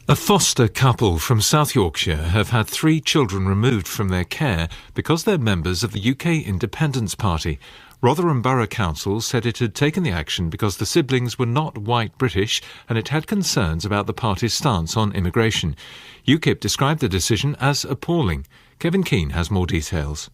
A foster couple from South Yorkshire have had 3 children removed from their care because they're members of the UK Independence Party. Rotherham Borough Council said it had taken the action because the siblings were not white British and it had concerns about the party's stance on immigration. UKIP described the decision as appalling. Kevin Keane has more details.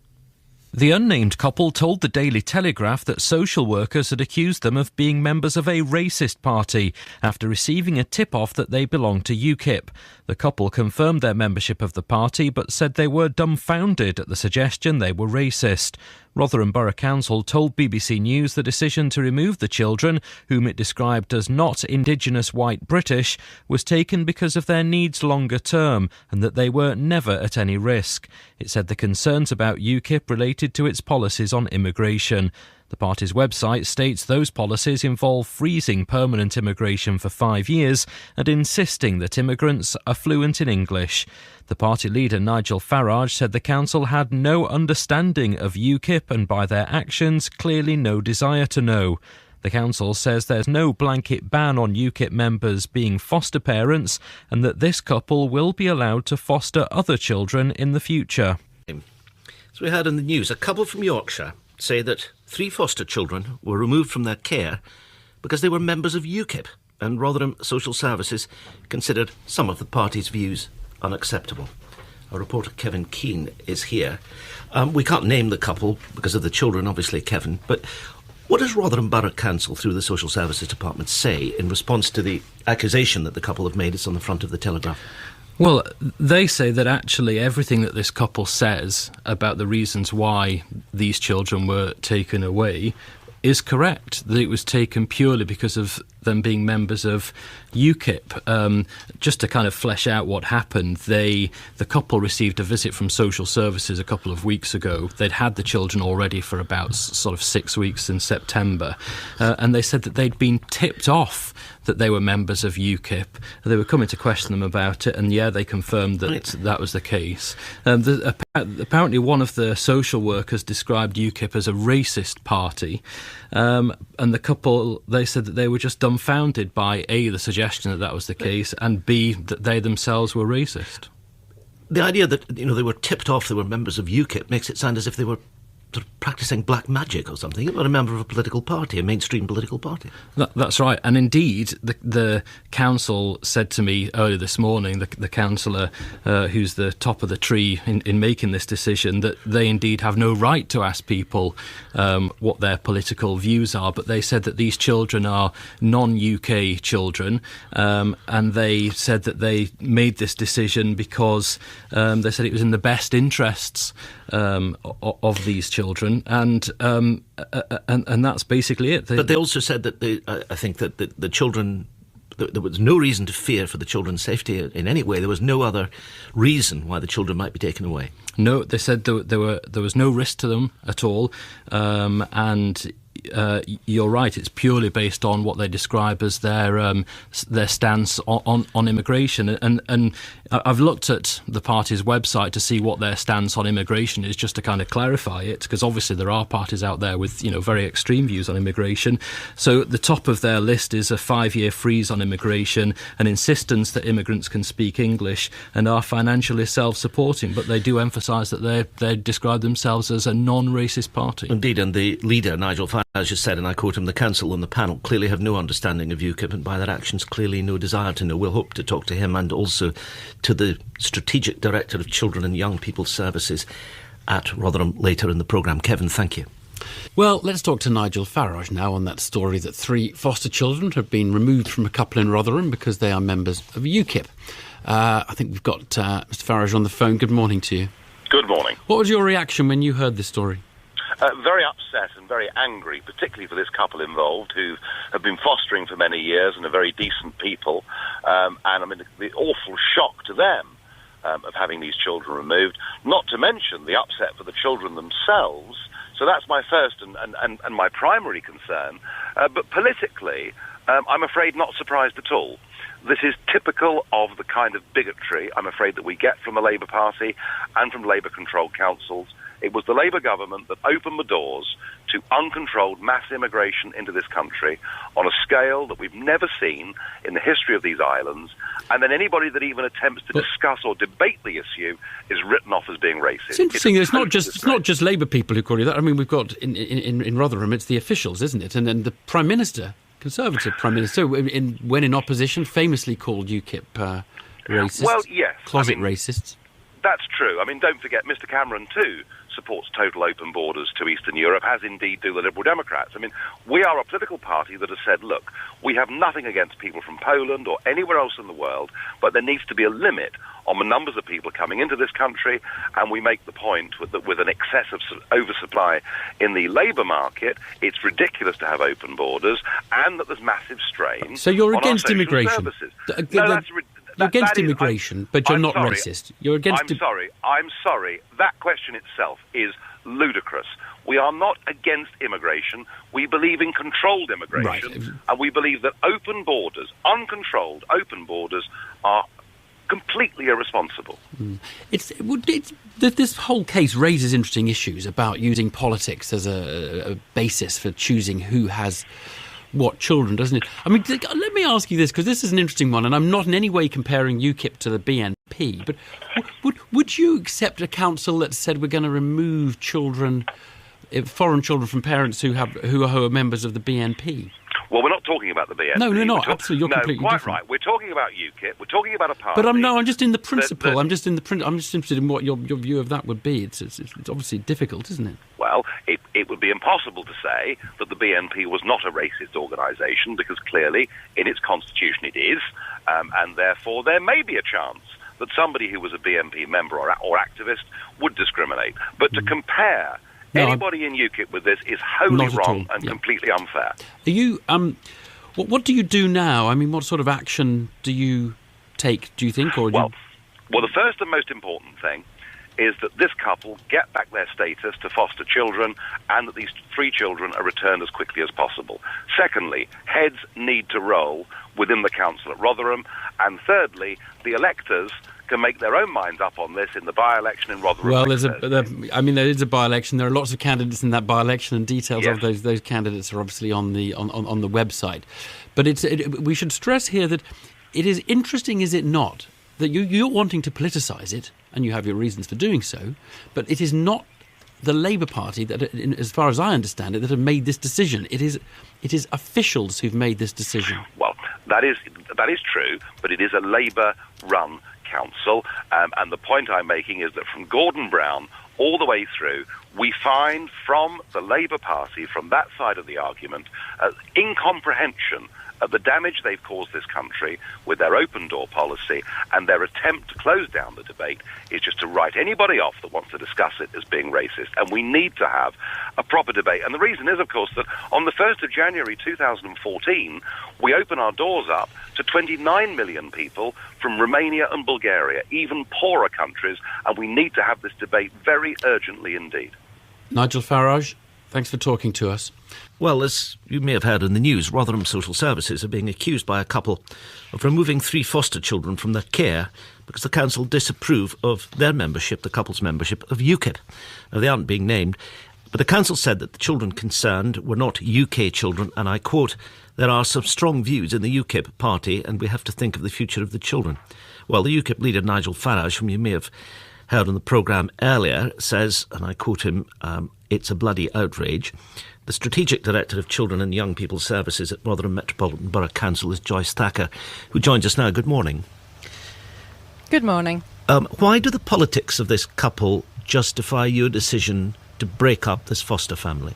The unnamed couple told the Daily Telegraph that social workers had accused them of being members of a racist party after receiving a tip-off that they belonged to UKIP. The couple confirmed their membership of the party but said they were dumbfounded at the suggestion they were racist. Rotherham Borough Council told BBC News the decision to remove the children, whom it described as not Indigenous white British, was taken because of their needs longer term and that they were never at any risk. It said the concerns about UKIP related to its policies on immigration. The party's website states those policies involve freezing permanent immigration for 5 years and insisting that immigrants are fluent in English. The party leader Nigel Farage said the council had no understanding of UKIP and by their actions clearly no desire to know. The council says there's no blanket ban on UKIP members being foster parents and that this couple will be allowed to foster other children in the future. As we heard in the news, a couple from Yorkshire say that 3 foster children were removed from their care because they were members of UKIP, and Rotherham Social Services considered some of the party's views unacceptable. Our reporter Kevin Keane is here. We can't name the couple because of the children, obviously, Kevin, but what does Rotherham Borough Council, through the Social Services Department, say in response to the accusation that the couple have made? It's on the front of the Telegraph. Well, they say that actually everything that this couple says about the reasons why these children were taken away is correct, that it was taken purely because of them being members of UKIP. Just to kind of flesh out what happened, the couple received a visit from social services a couple of weeks ago. They'd had the children already for about sort of 6 weeks in September, and they said that they'd been tipped off that they were members of UKIP. They were coming to question them about it, and they confirmed that that was the case. Apparently one of the social workers described UKIP as a racist party, and the couple, they said that they were just dumbfounded by A, the suggestion that that was the case, and B, that they themselves were racist. The idea that, they were tipped off they were members of UKIP makes it sound as if they were sort of practising black magic or something. You're not a member of a political party, a mainstream political party. That's right. And indeed, the council said to me earlier this morning, the councillor who's the top of the tree in making this decision, that they indeed have no right to ask people what their political views are. But they said that these children are non-UK children, and they said that they made this decision because they said it was in the best interests of these children, and that's basically it. But they also said that I think that the children, there was no reason to fear for the children's safety in any way. There was no other reason why the children might be taken away. No, they said there was no risk to them at all, and you're right, it's purely based on what they describe as their stance on immigration. And I've looked at the party's website to see what their stance on immigration is, just to kind of clarify it, because obviously there are parties out there with very extreme views on immigration. So at the top of their list is a 5-year freeze on immigration, an insistence that immigrants can speak English and are financially self-supporting, but they do emphasise that they describe themselves as a non-racist party. Indeed, and the leader, Nigel Farage, has said, and I quote him, the council and the panel clearly have no understanding of UKIP and by their actions clearly no desire to know. We'll hope to talk to him and also to the Strategic Director of Children and Young People Services at Rotherham later in the programme. Kevin, thank you. Well, let's talk to Nigel Farage now on that story that 3 foster children have been removed from a couple in Rotherham because they are members of UKIP. I think we've got Mr Farage on the phone. Good morning to you. Good morning. What was your reaction when you heard this story? Very upset and very angry, particularly for this couple involved who have been fostering for many years and are very decent people. And I mean, the awful shock to them of having these children removed, not to mention the upset for the children themselves. So that's my first and my primary concern. But politically, I'm afraid not surprised at all. This is typical of the kind of bigotry, I'm afraid, that we get from the Labour Party and from Labour-controlled councils. It was the Labour government that opened the doors to uncontrolled mass immigration into this country on a scale that we've never seen in the history of these islands, and then anybody that even attempts to discuss or debate the issue is written off as being racist. It's interesting. It's not just Labour people who call you that. I mean, we've got in Rotherham, it's the officials, isn't it? And then the Prime Minister, Conservative Prime Minister, when in opposition, famously called UKIP racist. Well, yes, closet racists. That's true. I mean, don't forget, Mr Cameron too supports total open borders to Eastern Europe, as indeed do the Liberal Democrats. I mean, we are a political party that has said, look, we have nothing against people from Poland or anywhere else in the world, but there needs to be a limit on the numbers of people coming into this country, and we make the point with an excessive oversupply in the labour market, it's ridiculous to have open borders, and that there's massive strain. So you're on against our social immigration? services. You're against immigration, but you're not racist. You're against. I'm sorry. That question itself is ludicrous. We are not against immigration. We believe in controlled immigration, right. And we believe that open borders, uncontrolled open borders, are completely irresponsible. This whole case raises interesting issues about using politics as a basis for choosing who has what children, doesn't it? I mean, let me ask you this, because this is an interesting one, and I'm not in any way comparing UKIP to the BNP, but would you accept a council that said we're going to remove children, foreign children, from parents who are members of the BNP? Well, we're not talking about the BNP. No, we're not. Absolutely, you're completely quite different. Right. We're talking about UKIP. We're talking about a party. But I'm just in the principle. I'm just interested in what your view of that would be. It's obviously difficult, isn't it? Well, it would be impossible to say that the BNP was not a racist organisation, because clearly in its constitution it is, and therefore there may be a chance that somebody who was a BNP member or activist would discriminate. But to compare anybody in UKIP with this is wholly wrong and completely unfair. Are you? What do you do now? I mean, what sort of action do you take? Do you think, or well, the first and most important thing is that this couple get back their status to foster children, and that these 3 children are returned as quickly as possible. Secondly, heads need to roll within the council at Rotherham, and thirdly, the electors can make their own minds up on this in the by-election in Rotherham. Well, there is a by-election. There are lots of candidates in that by-election, and details of those candidates are obviously on the website. But we should stress here that it is interesting, is it not, that you're wanting to politicise it, and you have your reasons for doing so, but it is not the Labour Party that, as far as I understand it, that have made this decision. It is officials who've made this decision. Well, that is true, but it is a Labour-run council, and the point I'm making is that from Gordon Brown all the way through, we find from the Labour Party, from that side of the argument, incomprehension of the damage they've caused this country with their open-door policy, and their attempt to close down the debate is just to write anybody off that wants to discuss it as being racist. And we need to have a proper debate. And the reason is, of course, that on the 1st of January 2014, we open our doors up to 29 million people from Romania and Bulgaria, even poorer countries, and we need to have this debate very urgently indeed. Nigel Farage, thanks for talking to us. Well, as you may have heard in the news, Rotherham Social Services are being accused by a couple of removing 3 foster children from their care because the council disapprove of their membership, the couple's membership, of UKIP. Now, they aren't being named, but the council said that the children concerned were not UK children, and I quote, "There are some strong views in the UKIP party, and we have to think of the future of the children." Well, the UKIP leader, Nigel Farage, whom you may have heard on the programme earlier, says, and I quote him, "It's a bloody outrage." The Strategic Director of Children and Young People's Services at Rotherham Metropolitan Borough Council is Joyce Thacker, who joins us now. Good morning. Good morning. Why do the politics of this couple justify your decision to break up this foster family?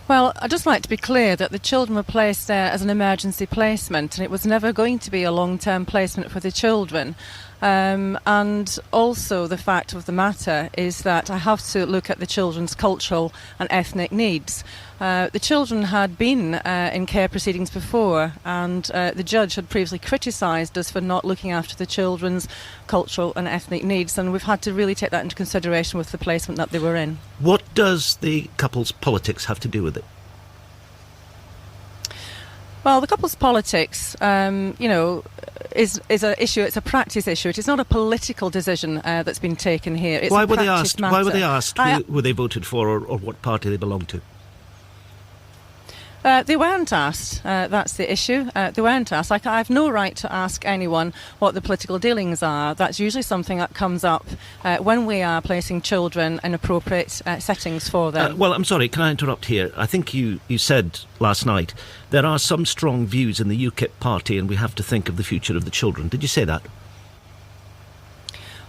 Well, I'd just like to be clear that the children were placed there as an emergency placement, and it was never going to be a long-term placement for the children. And also the fact of the matter is that I have to look at the children's cultural and ethnic needs. The children had been in care proceedings before, and the judge had previously criticised us for not looking after the children's cultural and ethnic needs, and we've had to really take that into consideration with the placement that they were in. What does the couple's politics have to do with it? Well, the couples politics, is an issue. It's a practice issue. It is not a political decision that's been taken here. It's Why a were they practice asked? matter. Why were they asked who they voted for or what party they belonged to? They weren't asked. That's the issue. They weren't asked. I have no right to ask anyone what the political dealings are. That's usually something that comes up when we are placing children in appropriate settings for them. Well, I'm sorry, can I interrupt here? I think you said last night there are some strong views in the UKIP party and we have to think of the future of the children. Did you say that?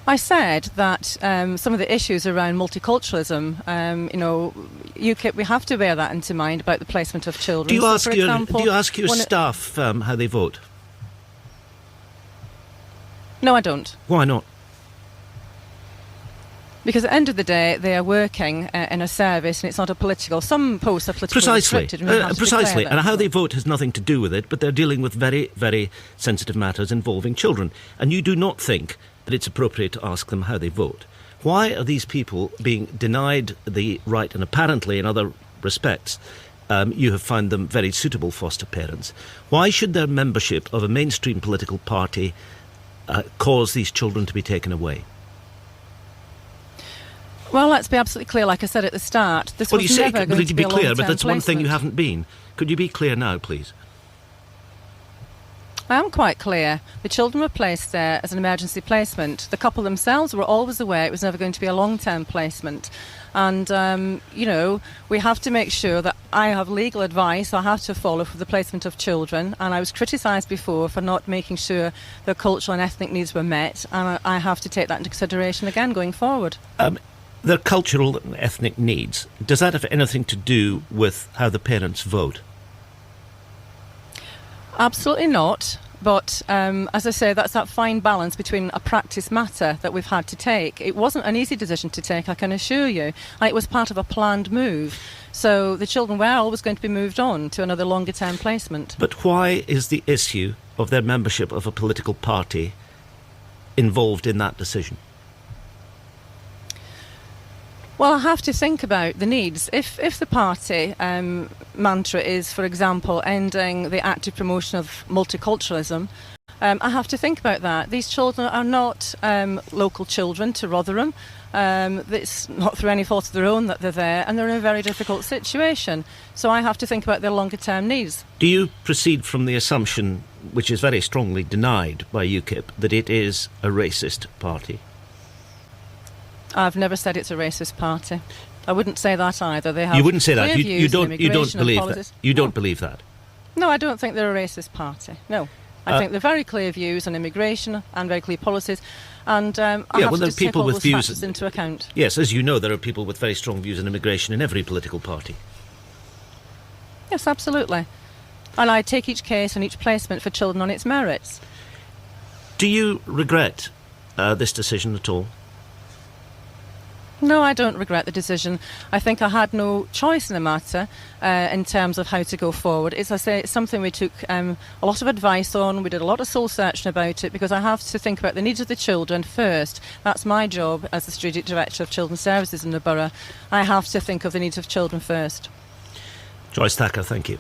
I said that some of the issues around multiculturalism, UKIP, we have to bear that into mind about the placement of children. Do you So, ask your staff how they vote? No, I don't. Why not? Because at the end of the day, they are working in a service, and it's not a political. Some posts are politically Precisely, restricted. And we have to precisely. declare that. And how they vote has nothing to do with it, but they're dealing with very, very sensitive matters involving children. And you do not think that it's appropriate to ask them how they vote. Why are these people being denied the right, and apparently in other respects, you have found them very suitable foster parents? Why should their membership of a mainstream political party cause these children to be taken away? Well, let's be absolutely clear. Like I said at the start, this was never going to be a long-term clear, but that's one thing you placement. haven't been. Could you be clear now, please? I am quite clear. The children were placed there as an emergency placement. The couple themselves were always aware it was never going to be a long-term placement. And, we have to make sure that I have legal advice I have to follow for the placement of children. And I was criticised before for not making sure their cultural and ethnic needs were met. And I have to take that into consideration again going forward. Their cultural and ethnic needs, does that have anything to do with how the parents vote? Absolutely not. But as I say, that's that fine balance between a practice matter that we've had to take. It wasn't an easy decision to take, I can assure you. It was part of a planned move. So the children were always going to be moved on to another longer term placement. But why is the issue of their membership of a political party involved in that decision? Well, I have to think about the needs. If the party mantra is, for example, ending the active promotion of multiculturalism, I have to think about that. These children are not local children to Rotherham. It's not through any fault of their own that they're there, and they're in a very difficult situation. So I have to think about their longer term needs. Do you proceed from the assumption, which is very strongly denied by UKIP, that it is a racist party? I've never said it's a racist party. I wouldn't say that either. They have. You wouldn't say that. clear You views on don't immigration and believe policies. that. You don't No. believe that. No, I don't think they're a racist party. No. I think they're very clear views on immigration and very clear policies, and I have there to are just take people all with those views- factors into account. Yes, as you know, there are people with very strong views on immigration in every political party. Yes, absolutely. And I take each case and each placement for children on its merits. Do you regret this decision at all? No, I don't regret the decision. I think I had no choice in the matter in terms of how to go forward. As I say, it's something we took a lot of advice on. We did a lot of soul searching about it because I have to think about the needs of the children first. That's my job as the Strategic Director of Children's Services in the Borough. I have to think of the needs of children first. Joyce Thacker, thank you.